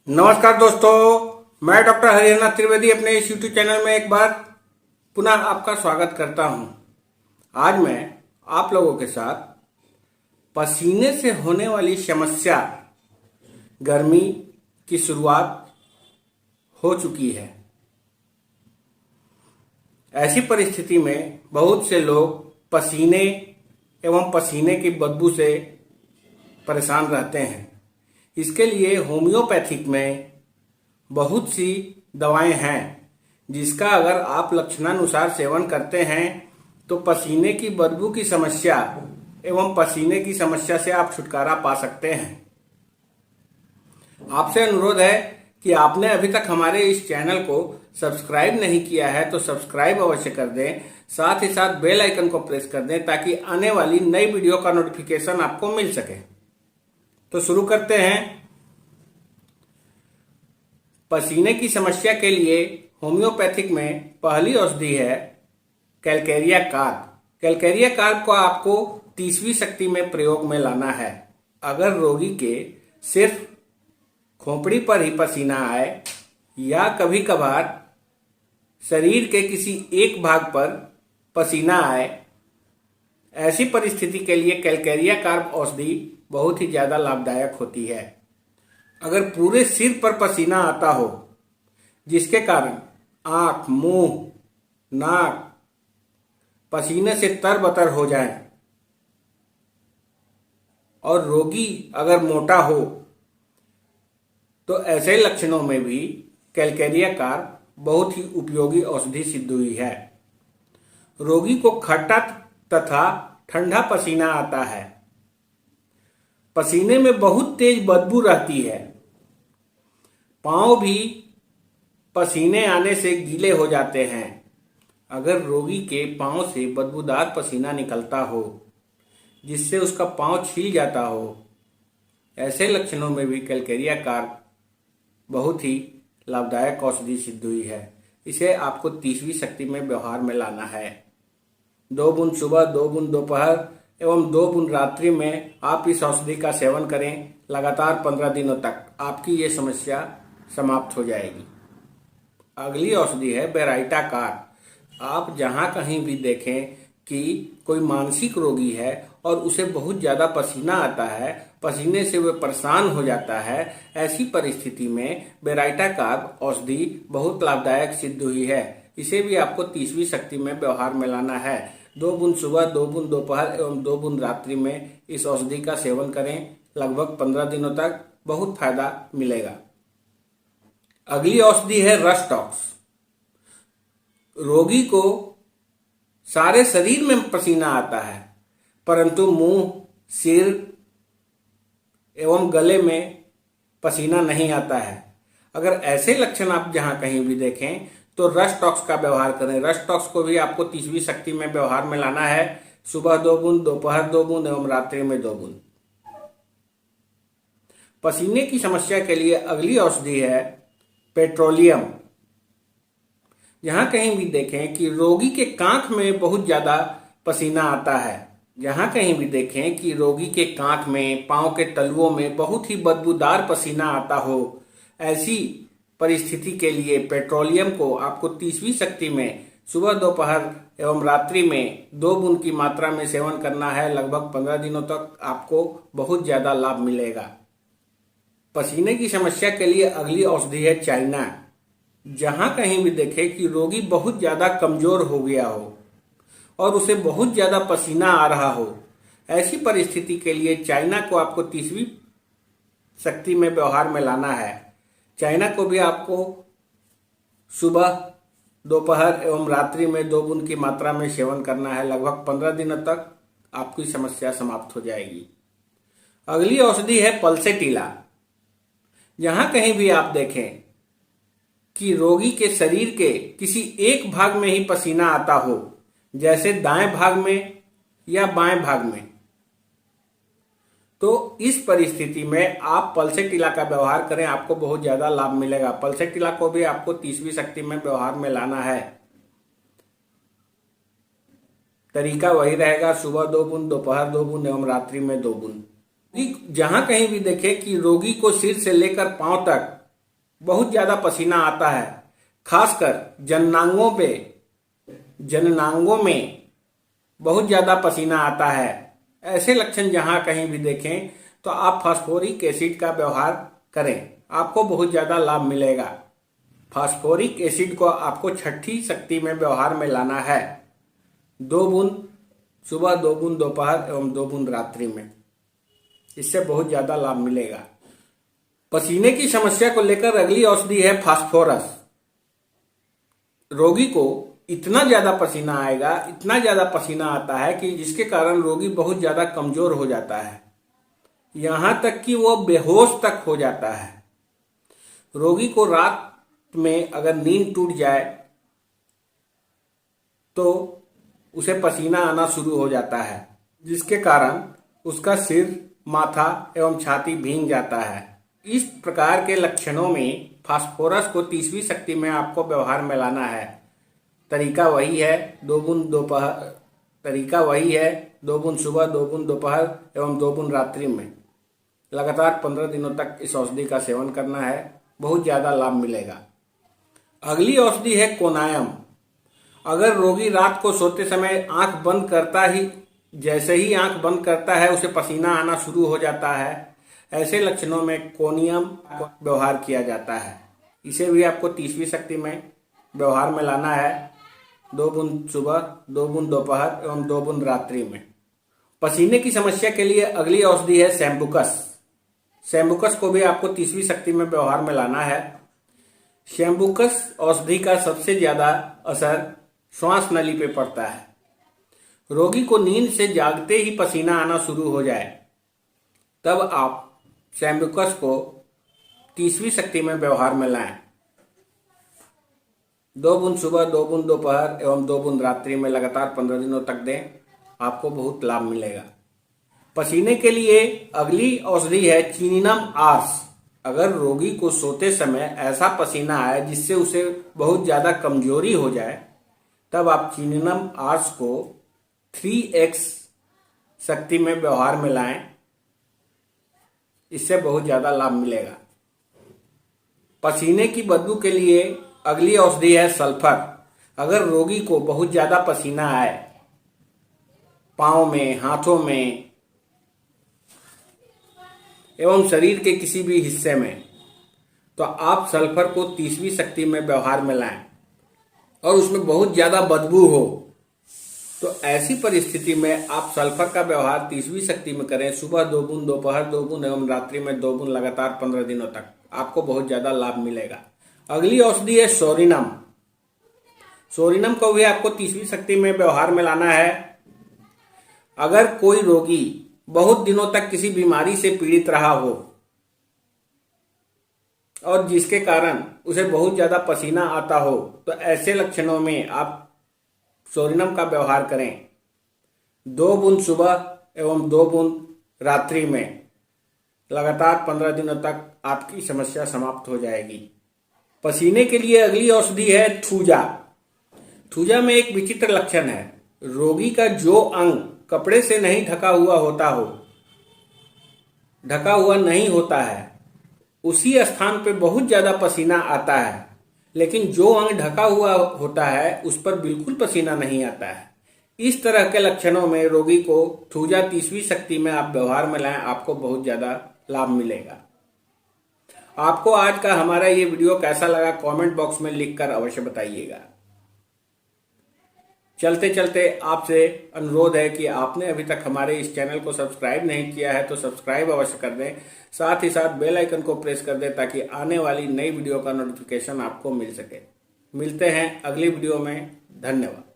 नमस्कार दोस्तों, मैं डॉक्टर हरिहरनाथ त्रिवेदी अपने इस यूट्यूब चैनल में एक बार पुनः आपका स्वागत करता हूं। आज मैं आप लोगों के साथ पसीने से होने वाली समस्या, गर्मी की शुरुआत हो चुकी है। ऐसी परिस्थिति में बहुत से लोग पसीने एवं पसीने की बदबू से परेशान रहते हैं। इसके लिए होम्योपैथिक में बहुत सी दवाएं हैं, जिसका अगर आप लक्षणानुसार सेवन करते हैं तो पसीने की बदबू की समस्या एवं पसीने की समस्या से आप छुटकारा पा सकते हैं। आपसे अनुरोध है कि आपने अभी तक हमारे इस चैनल को सब्सक्राइब नहीं किया है तो सब्सक्राइब अवश्य कर दें, साथ ही साथ बेल आइकन को प्रेस कर दें ताकि आने वाली नई वीडियो का नोटिफिकेशन आपको मिल सके। तो शुरू करते हैं। पसीने की समस्या के लिए होम्योपैथिक में पहली औषधि है कैलकेरिया कार्ब। कैलकेरिया कार्ब को आपको 30वीं शक्ति में प्रयोग में लाना है। अगर रोगी के सिर्फ खोपड़ी पर ही पसीना आए या कभी कभार शरीर के किसी एक भाग पर पसीना आए, ऐसी परिस्थिति के लिए कैलकेरिया कार्ब औषधि बहुत ही ज्यादा लाभदायक होती है। अगर पूरे सिर पर पसीना आता हो जिसके कारण आंख, मुंह, नाक पसीने से तरबतर हो जाए और रोगी अगर मोटा हो तो ऐसे लक्षणों में भी कैलकेरिया कार्ब बहुत ही उपयोगी औषधि सिद्ध हुई है। रोगी को खट्टा तथा ठंडा पसीना आता है, पसीने में बहुत तेज बदबू रहती है, पांव भी पसीने आने से गीले हो जाते हैं। अगर रोगी के पांव से बदबूदार पसीना निकलता हो जिससे उसका पांव छील जाता हो, ऐसे लक्षणों में भी कैलकेरिया कार्ब बहुत ही लाभदायक औषधि सिद्ध हुई है। इसे आपको 30वीं शक्ति में व्यवहार में लाना है। 2 बूंद सुबह, 2 बूंद दोपहर एवं 2 बूंद रात्रि में आप इस औषधि का सेवन करें। लगातार 15 दिनों तक आपकी ये समस्या समाप्त हो जाएगी। अगली औषधि है बेराइटा कार्ब। आप जहां कहीं भी देखें कि कोई मानसिक रोगी है और उसे बहुत ज्यादा पसीना आता है, पसीने से वह परेशान हो जाता है, ऐसी परिस्थिति में बेराइटा कार्ब औषधि बहुत लाभदायक सिद्ध हुई है। इसे भी आपको 30वीं शक्ति में व्यवहार में लाना है। 2 बूंद सुबह, 2 बूंद दोपहर एवं 2 बूंद रात्रि में इस औषधि का सेवन करें। लगभग 15 दिनों तक बहुत फायदा मिलेगा। अगली औषधि है रस्टॉक्स। रोगी को सारे शरीर में पसीना आता है परंतु मुंह, सिर एवं गले में पसीना नहीं आता है। अगर ऐसे लक्षण आप जहां कहीं भी देखें तो रस्टॉक्स का व्यवहार करें। रस्टॉक्स को भी आपको 30वीं शक्ति में व्यवहार में लाना है। सुबह 2 बूंद, दोपहर 2 बूंद एवं रात्रि में 2 बूंद। पसीने की समस्या के लिए अगली औषधि है पेट्रोलियम। जहां कहीं भी देखें कि रोगी के कांख में बहुत ज्यादा पसीना आता है, जहां कहीं भी देखें कि रोगी के कांख में, पांव के तलुओं में बहुत ही बदबूदार पसीना आता हो, ऐसी परिस्थिति के लिए पेट्रोलियम को आपको 30वीं शक्ति में सुबह, दोपहर एवं रात्रि में 2 बूंद की मात्रा में सेवन करना है। लगभग 15 दिनों तक आपको बहुत ज्यादा लाभ मिलेगा। पसीने की समस्या के लिए अगली औषधि है चाइना। जहां कहीं भी देखे कि रोगी बहुत ज्यादा कमजोर हो गया हो और उसे बहुत ज्यादा पसीना आ रहा हो, ऐसी परिस्थिति के लिए चाइना को आपको 30वीं शक्ति में व्यवहार में लाना है। चाइना को भी आपको सुबह, दोपहर एवं रात्रि में 2 बूंद की मात्रा में सेवन करना है। लगभग 15 दिनों तक आपकी समस्या समाप्त हो जाएगी। अगली औषधि है पल्सेटिला। जहां कहीं भी आप देखें कि रोगी के शरीर के किसी एक भाग में ही पसीना आता हो, जैसे दाएं भाग में या बाएं भाग में, तो इस परिस्थिति में आप पल्सेटिला का व्यवहार करें, आपको बहुत ज्यादा लाभ मिलेगा। पल्सेटिला को भी आपको 30वीं शक्ति में व्यवहार में लाना है। तरीका वही रहेगा, सुबह 2 बूंद, दोपहर 2 बूंद एवं रात्रि में 2 बूंद। जहां कहीं भी देखे कि रोगी को सिर से लेकर पांव तक बहुत ज़्यादा पसीना आता है, खासकर जननांगों में बहुत ज़्यादा पसीना आता है। ऐसे लक्षण जहाँ कहीं भी देखें तो आप फास्फोरिक एसिड का व्यवहार करें, आपको बहुत ज़्यादा लाभ मिलेगा। फास्फोरिक एसिड को आपको छठी शक्ति में व्यवहार में लाना है। 2 बूंद सुबह, 2 बूंद दोपहर एवं 2 बूंद रात्रि में, इससे बहुत ज़्यादा लाभ मिलेगा। पसीने की समस्या को लेकर अगली औषधि है फास्फोरस। रोगी को इतना ज़्यादा पसीना आएगा, इतना ज़्यादा पसीना आता है कि जिसके कारण रोगी बहुत ज़्यादा कमज़ोर हो जाता है, यहाँ तक कि वो बेहोश तक हो जाता है। रोगी को रात में अगर नींद टूट जाए तो उसे पसीना आना शुरू हो जाता है, जिसके कारण उसका सिर, माथा एवं छाती भीग जाता है। इस प्रकार के लक्षणों में फास्फोरस को 30वीं शक्ति में आपको व्यवहार में लाना है। तरीका वही है, 2 बूंद सुबह, 2 बूंद दोपहर एवं 2 बूंद रात्रि में। लगातार 15 दिनों तक इस औषधि का सेवन करना है, बहुत ज़्यादा लाभ मिलेगा। अगली औषधि है कोनायम। अगर रोगी रात को सोते समय आंख बंद करता ही, जैसे ही आंख बंद करता है उसे पसीना आना शुरू हो जाता है, ऐसे लक्षणों में कोनियम को व्यवहार किया जाता है। इसे भी आपको 30वीं शक्ति में व्यवहार में लाना है। 2 बूंद सुबह, 2 बूंद दोपहर एवं 2 बूंद रात्रि में। पसीने की समस्या के लिए अगली औषधि है सैम्बुकस। सैम्बुकस को भी आपको 30वीं शक्ति में व्यवहार में लाना है। सैम्बुकस औषधि का सबसे ज्यादा असर श्वास नली पे पड़ता है। रोगी को नींद से जागते ही पसीना आना शुरू हो जाए, तब आप सैम्बुकस को 30वीं शक्ति में व्यवहार में लाएं। 2 बूंद सुबह, 2 बूंद दोपहर एवं 2 बूंद रात्रि में लगातार 15 दिनों तक दें, आपको बहुत लाभ मिलेगा। पसीने के लिए अगली औषधि है चिनिनम आर्स। अगर रोगी को सोते समय ऐसा पसीना आए जिससे उसे बहुत ज़्यादा कमजोरी हो जाए, तब आप चिनिनम आर्स को 3x शक्ति में व्यवहार में लाएं, इससे बहुत ज़्यादा लाभ मिलेगा। पसीने की बदबू के लिए अगली औषधि है सल्फर। अगर रोगी को बहुत ज़्यादा पसीना आए, पाँव में, हाथों में एवं शरीर के किसी भी हिस्से में, तो आप सल्फर को 30वीं शक्ति में व्यवहार में लाएं और उसमें बहुत ज़्यादा बदबू हो, तो ऐसी परिस्थिति में आप सल्फर का व्यवहार 30वीं शक्ति में करें। सुबह 2 बूंद, दोपहर 2 बूंद एवं रात्रि में 2 बूंद, लगातार 15 दिनों तक, आपको बहुत ज़्यादा लाभ मिलेगा। अगली औषधि है सोरिनम। सोरिनम को भी आपको 30वीं शक्ति में व्यवहार में लाना है। अगर कोई रोगी बहुत दिनों तक किसी बीमारी से पीड़ित रहा हो और जिसके कारण उसे बहुत ज़्यादा पसीना आता हो, तो ऐसे लक्षणों में आप सोरिनम का व्यवहार करें। 2 बूंद सुबह एवं 2 बूंद रात्रि में, लगातार 15 दिनों तक आपकी समस्या समाप्त हो जाएगी। पसीने के लिए अगली औषधि है थूजा। थूजा में एक विचित्र लक्षण है। रोगी का जो अंग कपड़े से नहीं ढका हुआ नहीं होता है, उसी स्थान पे बहुत ज़्यादा पसीना आता है, लेकिन जो अंग ढका हुआ होता है उस पर बिल्कुल पसीना नहीं आता है। इस तरह के लक्षणों में रोगी को थूजा 30वीं शक्ति में आप व्यवहार में लाएं, आपको बहुत ज़्यादा लाभ मिलेगा। आपको आज का हमारा ये वीडियो कैसा लगा, कमेंट बॉक्स में लिखकर अवश्य बताइएगा। चलते चलते आपसे अनुरोध है कि आपने अभी तक हमारे इस चैनल को सब्सक्राइब नहीं किया है तो सब्सक्राइब अवश्य कर दें, साथ ही साथ बेल आइकन को प्रेस कर दें ताकि आने वाली नई वीडियो का नोटिफिकेशन आपको मिल सके। मिलते हैं अगली वीडियो में। धन्यवाद।